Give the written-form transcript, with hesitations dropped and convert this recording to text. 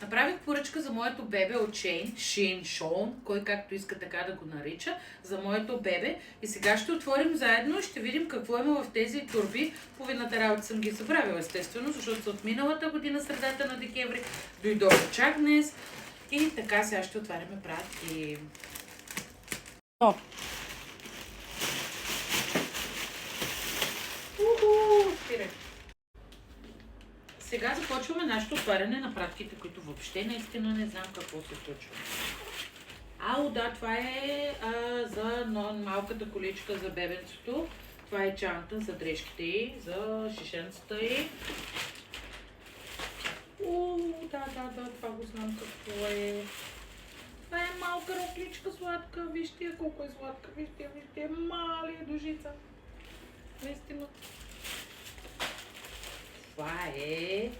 Направих поръчка за моето бебе от Шон, кой както иска така да го нарича, за моето бебе. И сега ще отворим заедно и ще видим какво има в тези турби. Половината работа съм ги забравила, естествено, защото са от миналата година, средата на декември. Дойдоха чак днес. И така сега ще отваряме пратки. Спирай. Сега започваме нашето отваряне на пратките, които въобще наистина не знам какво се случва. Да, това е за малката количка за бебенцето. Това е чанта за дрежките й, за шишенцата й. Да, това го знам какво е. Това е малка рокличка сладка. Вижте я колко е сладка. Вижте, мали дужица. Наистина. Това е